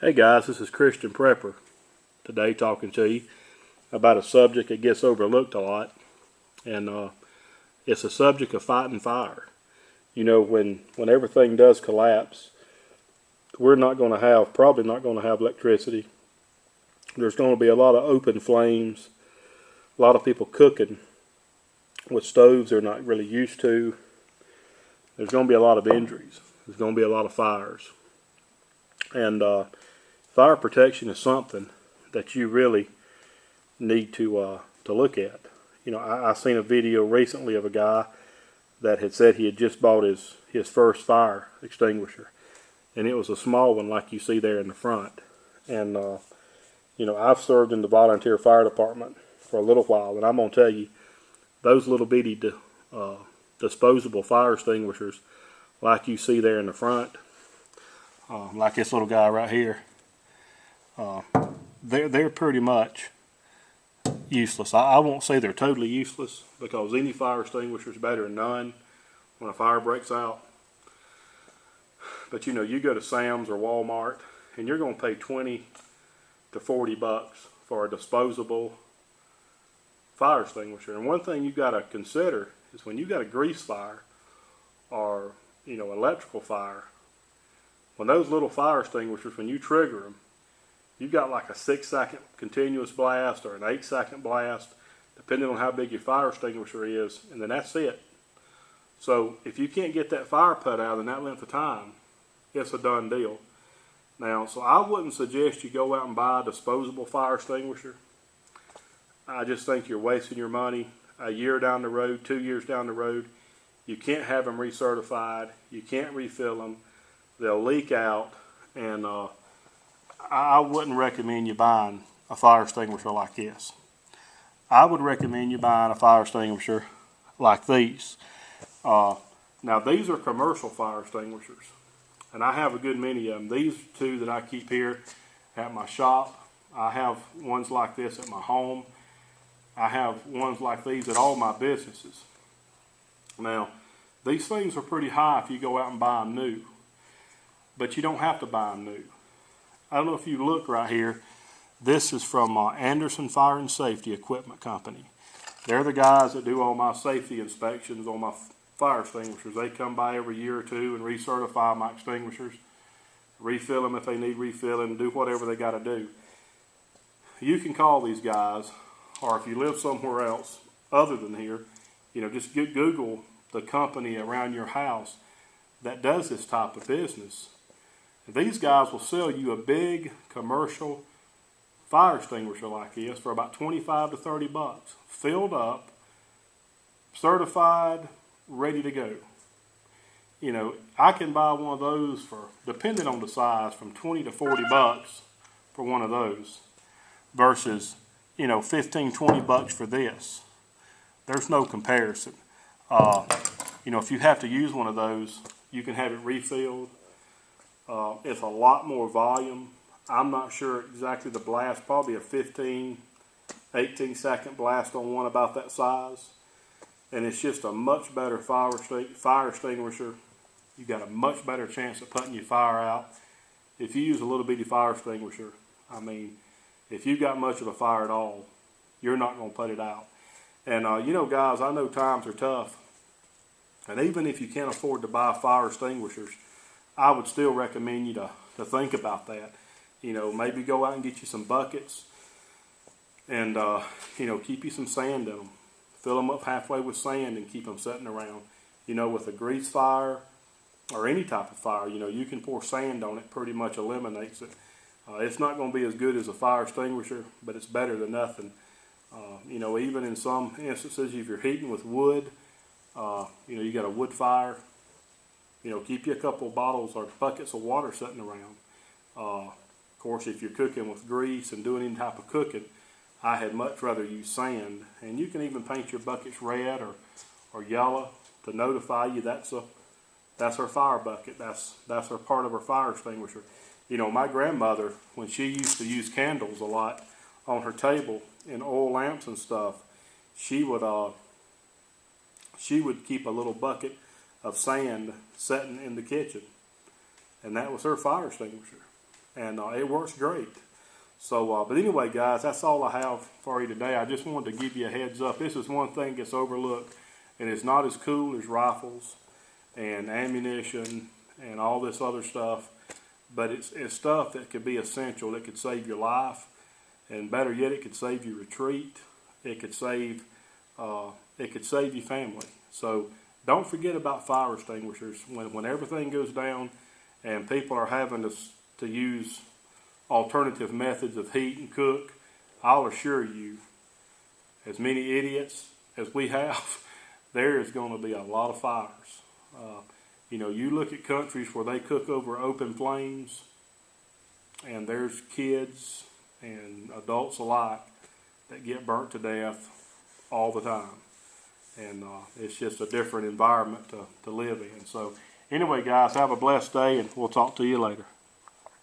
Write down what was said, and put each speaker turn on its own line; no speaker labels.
Hey guys, this is Christian Prepper. Today talking to you about a subject that gets overlooked a lot, and it's a subject of fighting fire. You know, when everything does collapse, we're not going to have, probably not going to have electricity. There's going to be a lot of open flames, a lot of people cooking with stoves they're not really used to. There's going to be a lot of injuries. There's going to be a lot of fires. And fire protection is something that you really need to look at. You know, I seen a video recently of a guy that had said he had just bought his first fire extinguisher, and it was a small one like you see there in the front. And you know, I've served in the volunteer fire department for a little while, and I'm gonna tell you, those little bitty disposable fire extinguishers, like you see there in the front, like this little guy right here, they're pretty much useless. I won't say they're totally useless, because any fire extinguisher is better than none when a fire breaks out. But you know, you go to Sam's or Walmart and you're going to pay 20 to 40 bucks for a disposable fire extinguisher. And one thing you got to consider is when you got a grease fire or, you know, electrical fire, when those little fire extinguishers, when you trigger them, you've got like a 6-second continuous blast or an 8-second blast, depending on how big your fire extinguisher is, and then that's it. So if you can't get that fire put out in that length of time, it's a done deal. Now, so I wouldn't suggest you go out and buy a disposable fire extinguisher. I just think you're wasting your money. A year down the road, 2 years down the road, you can't have them recertified. You can't refill them. They'll leak out, and I wouldn't recommend you buying a fire extinguisher like this. I would recommend you buying a fire extinguisher like these. Now, these are commercial fire extinguishers, and I have a good many of them. These two that I keep here at my shop, I have ones like this at my home. I have ones like these at all my businesses. Now, these things are pretty high if you go out and buy them new, but you don't have to buy them new. I don't know if you look right here. This is from Anderson Fire and Safety Equipment Company. They're the guys that do all my safety inspections on my fire extinguishers. They come by every year or two and recertify my extinguishers, refill them if they need refilling, do whatever they got to do. You can call these guys, or if you live somewhere else other than here, you know, just Google the company around your house that does this type of business. These guys will sell you a big commercial fire extinguisher like this for about 25 to 30 bucks, filled up, certified, ready to go. You know, I can buy one of those for, depending on the size, from 20 to 40 bucks for one of those versus, you know, 15, 20 bucks for this. There's no comparison. You know, if you have to use one of those, you can have it refilled. It's a lot more volume. I'm not sure exactly the blast, probably a 15, 18 second blast on one about that size. And it's just a much better fire extinguisher. You got a much better chance of putting your fire out. If you use a little bitty fire extinguisher, I mean, if you've got much of a fire at all, you're not going to put it out. And you know, guys, I know times are tough. And even if you can't afford to buy fire extinguishers, I would still recommend you to think about that. You know, maybe go out and get you some buckets and, you know, keep you some sand in them. Fill them up halfway with sand and keep them sitting around. You know, with a grease fire or any type of fire, you know, you can pour sand on it, pretty much eliminates it. It's not going to be as good as a fire extinguisher, but it's better than nothing. You know, even in some instances, if you're heating with wood, you know, you got a wood fire, you know, keep you a couple of bottles or buckets of water sitting around. Of course, if you're cooking with grease and doing any type of cooking, I had much rather use sand. And you can even paint your buckets red or yellow to notify you that's her fire bucket. That's her part of her fire extinguisher. You know, my grandmother, when she used to use candles a lot on her table and oil lamps and stuff, she would keep a little bucket of sand sitting in the kitchen, and that was her fire extinguisher. and it works great. So, but anyway, guys, that's all I have for you today. I just wanted to give you a heads up. This is one thing that's overlooked, and it's not as cool as rifles and ammunition and all this other stuff, but it's stuff that could be essential. That could save your life, and better yet, it could save your retreat. It could save your family. So don't forget about fire extinguishers when everything goes down, and people are having to use alternative methods of heat and cook. I'll assure you, as many idiots as we have, there is going to be a lot of fires. You know, you look at countries where they cook over open flames, and there's kids and adults alike that get burnt to death all the time. And it's just a different environment to live in. So anyway, guys, have a blessed day, and we'll talk to you later.